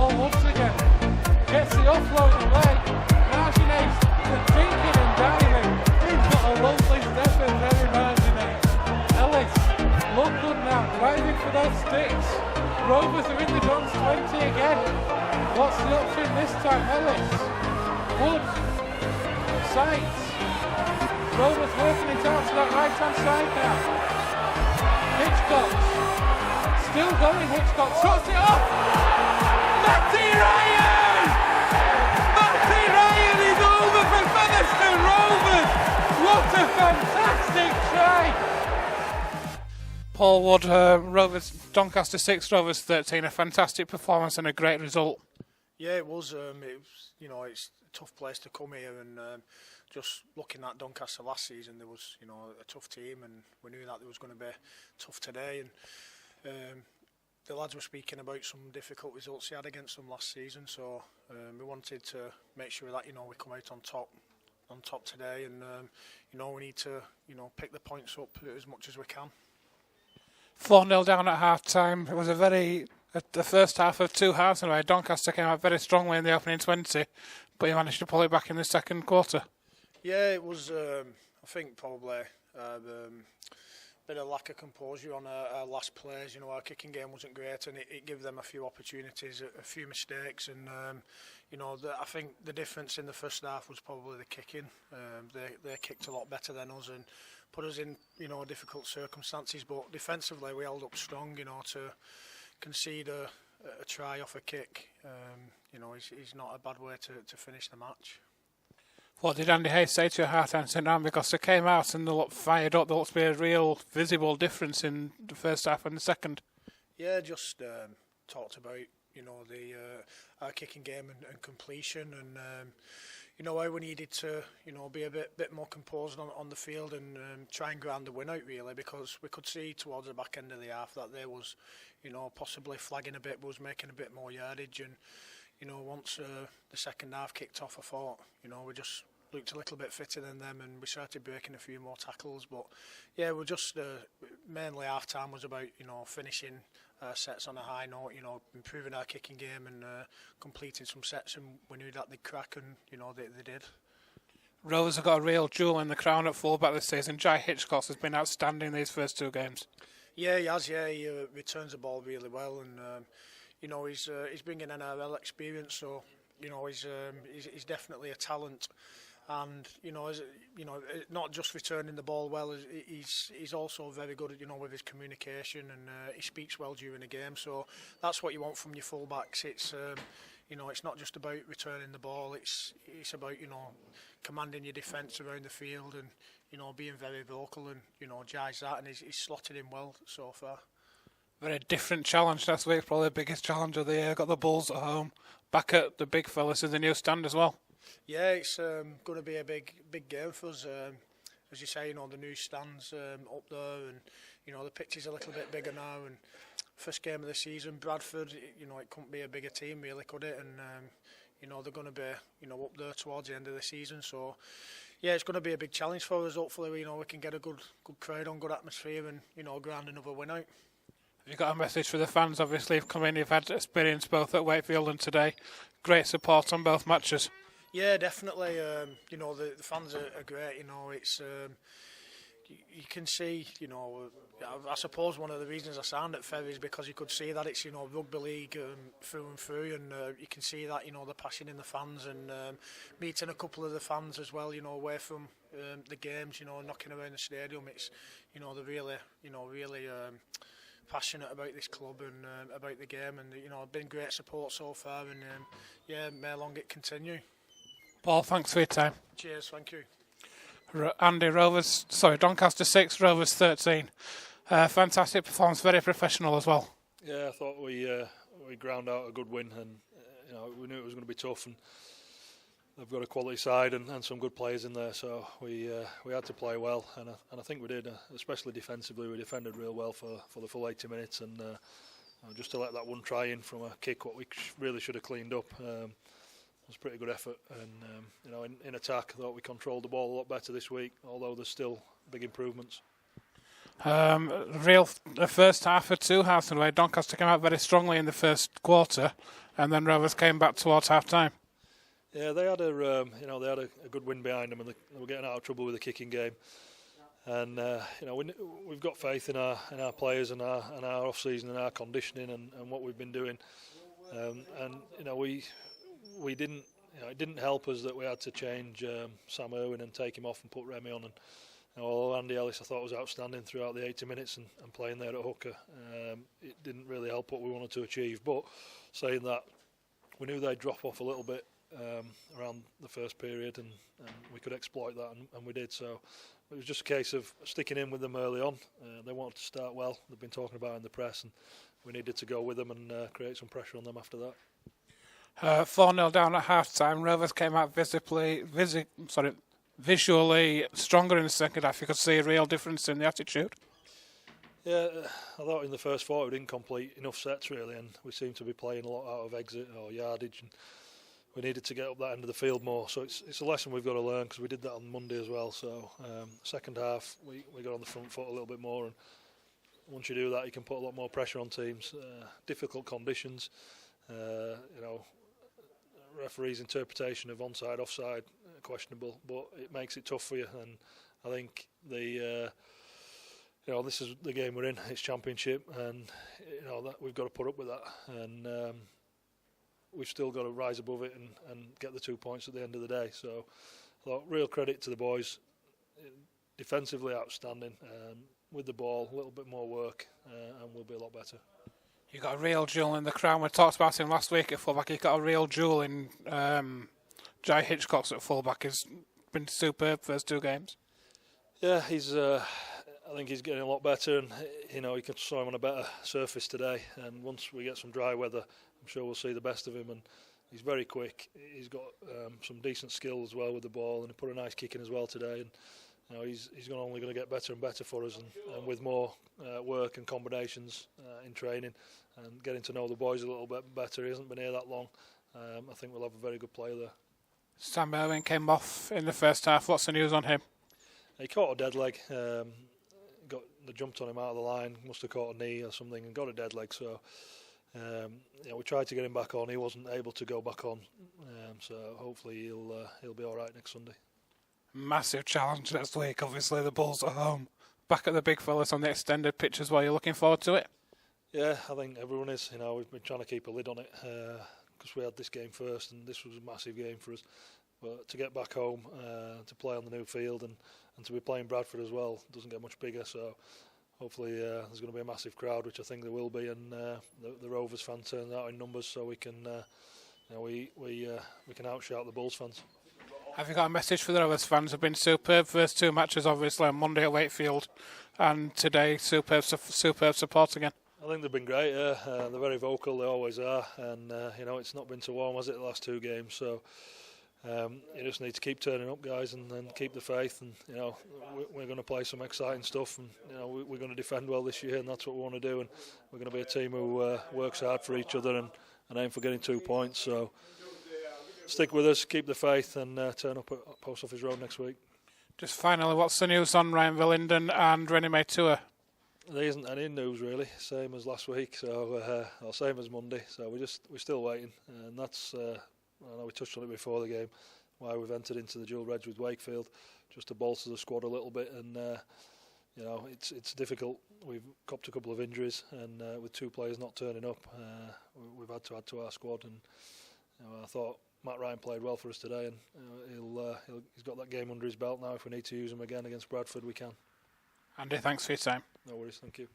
ball once again. Gets the offload away. Marginet dinking and diving. He's got a lovely step in very Marginet. Ellis look good now, driving for those sticks. Rovers are in the Don's 20 again. What's the option this time? Ellis, Wood, Sights. Rovers working it out to that right hand side now. Hitchcock, still going. Hitchcock trots it off. Matty Ryan! Matty Ryan is over for Featherstone Rovers. What a fantastic try! Paul Wood, Rovers, Doncaster 6, Rovers 13. A fantastic performance and a great result. Yeah, it was. It's a tough place to come here, and just looking at Doncaster last season, there was, a tough team, and we knew that it was going to be tough today. And the lads were speaking about some difficult results he had against them last season, so we wanted to make sure that we come out on top today, and we need to pick the points up as much as we can. 4-0 down at half time. It was the first half of two halves anyway. Doncaster came out very strongly in the opening 20, but you managed to pull it back in the second quarter. Yeah, it was. I think probably a bit of lack of composure on our last plays. Our kicking game wasn't great, and it gave them a few opportunities, a few mistakes, and I think the difference in the first half was probably the kicking. They kicked a lot better than us and put us in difficult circumstances. But defensively, we held up strong. To concede a try off a kick, is not a bad way to finish the match. What did Andy Hayes say to you at half-time, St Anne? Because they came out and they looked fired up. There looks to be a real visible difference in the first half and the second. Yeah, just talked about our kicking game and completion, and how we needed to be a bit more composed on the field and try and grind the win out, really, because we could see towards the back end of the half that there was possibly flagging a bit, but was making a bit more yardage. And once the second half kicked off, I thought we just looked a little bit fitter than them, and we started breaking a few more tackles. But yeah, we're just mainly half time was about finishing sets on a high note, improving our kicking game and completing some sets, and we knew that they'd crack, and they did. Rovers have got a real jewel in the crown at fullback this season. Jai Hitchcock has been outstanding these first two games. Yeah, he has. Yeah, he returns the ball really well, and he's bringing NRL experience, so he's definitely a talent. And not just returning the ball well, he's also very good with his communication, and he speaks well during the game. So that's what you want from your fullbacks. It's it's not just about returning the ball. It's about commanding your defence around the field, and being very vocal, and Jai's that, and he's slotted in well so far. Very different challenge last week, probably the biggest challenge of the year. Got the Bulls at home, back at the big fellas in the new stand as well. Yeah, it's going to be a big game for us. As you say, the new stands up there, and the pitch is a little bit bigger now. And first game of the season, Bradford, it couldn't be a bigger team, really, could it? And they're going to be up there towards the end of the season. So yeah, it's going to be a big challenge for us. Hopefully, we can get a good crowd on, good atmosphere, and grind another win out. You've got a message for the fans, obviously, you've come in, you've had experience both at Wakefield and today. Great support on both matches. Yeah, definitely. The fans are great. It's you can see. I suppose one of the reasons I signed at Fev is because you could see that it's rugby league through and through, and you can see that the passion in the fans, and meeting a couple of the fans as well. Away from the games, knocking around the stadium. It's they're really passionate about this club and about the game, and been great support so far, and may long it continue. Paul, thanks for your time. Cheers, thank you. Andy, Doncaster 6, Rovers 13. Fantastic performance, very professional as well. Yeah, I thought we ground out a good win, and we knew it was going to be tough, and they've got a quality side and some good players in there, so we had to play well, and I think we did, especially defensively. We defended real well for the full 80 minutes, and just to let that one try in from a kick, what we really should have cleaned up. Was a pretty good effort, and in attack, I thought we controlled the ball a lot better this week, although there's still big improvements. The first half of two halves in a way. Doncaster came out very strongly in the first quarter, and then Rovers came back towards half-time. Yeah, they had a good win behind them, and they were getting out of trouble with the kicking game. And we've got faith in our players and our off season and our conditioning and what we've been doing. We didn't. It didn't help us that we had to change Sam Irwin and take him off and put Remy on. And although Andy Ellis I thought was outstanding throughout the 80 minutes and playing there at hooker, it didn't really help what we wanted to achieve. But saying that, we knew they'd drop off a little bit around the first period, and we could exploit that, and we did. So it was just a case of sticking in with them early on. They wanted to start well. They've been talking about it in the press, and we needed to go with them and create some pressure on them after that. 4-0 down at half-time. Rovers came out visually stronger in the second half. You could see a real difference in the attitude. Yeah, I thought in the first 40 we didn't complete enough sets really, and we seemed to be playing a lot out of exit or yardage, and we needed to get up that end of the field more. So it's a lesson we've got to learn, because we did that on Monday as well. So second half we got on the front foot a little bit more, and once you do that you can put a lot more pressure on teams. Difficult conditions, referee's interpretation of onside, offside, questionable, but it makes it tough for you. And I think this is the game we're in. It's championship, and that we've got to put up with that. And we've still got to rise above it and get the 2 points at the end of the day. So, I thought real credit to the boys. Defensively outstanding. With the ball, a little bit more work, and we'll be a lot better. You got a real jewel in the crown. We talked about him last week at fullback. You got a real jewel in Jai Hitchcock's at fullback. He's been superb first 2 games. Yeah, he's. I think he's getting a lot better, and you can saw him on a better surface today. And once we get some dry weather, I'm sure we'll see the best of him. And he's very quick. He's got some decent skill as well with the ball, and he put a nice kick in as well today. And he's only going to get better and better for us, and with more work and combinations in training and getting to know the boys a little bit better. He hasn't been here that long. I think we'll have a very good player there. Sam Irwin came off in the first half. What's the news on him? He caught a dead leg. They jumped on him out of the line. Must have caught a knee or something and got a dead leg. So we tried to get him back on. He wasn't able to go back on. So hopefully he'll be all right next Sunday. Massive challenge next week. Obviously, the Bulls at home. Back at the big fellas on the extended pitch as well. You're looking forward to it? Yeah, I think everyone is. We've been trying to keep a lid on it because we had this game first, and this was a massive game for us. But to get back home, to play on the new field, and to be playing Bradford as well, doesn't get much bigger. So hopefully there's going to be a massive crowd, which I think there will be, and the Rovers fans turn out in numbers, so we can we can outshout the Bulls fans. Have you got a message for the Rovers fans? Have been superb first 2 matches, obviously, on Monday at Wakefield, and today superb support again. I think they've been great. Yeah, they're very vocal. They always are, and it's not been so warm, has it, the last 2 games? So you just need to keep turning up, guys, and keep the faith. And we're going to play some exciting stuff, and we're going to defend well this year, and that's what we want to do. And we're going to be a team who works hard for each other and aim for getting 2 points. So stick with us, keep the faith, and turn up at Post Office Road next week. Just finally, what's the news on Ryan Verlinden and René Maitua? There isn't any news really, same as last week, so or same as Monday. So we're still waiting, and that's I know we touched on it before the game, why we've entered into the dual reg with Wakefield, just to bolster the squad a little bit. And it's difficult. We've copped a couple of injuries, and with 2 players not turning up, we've had to add to our squad. And I thought Matt Ryan played well for us today, and he's got that game under his belt now. If we need to use him again against Bradford, we can. Andy, thanks for your time. No worries, thank you.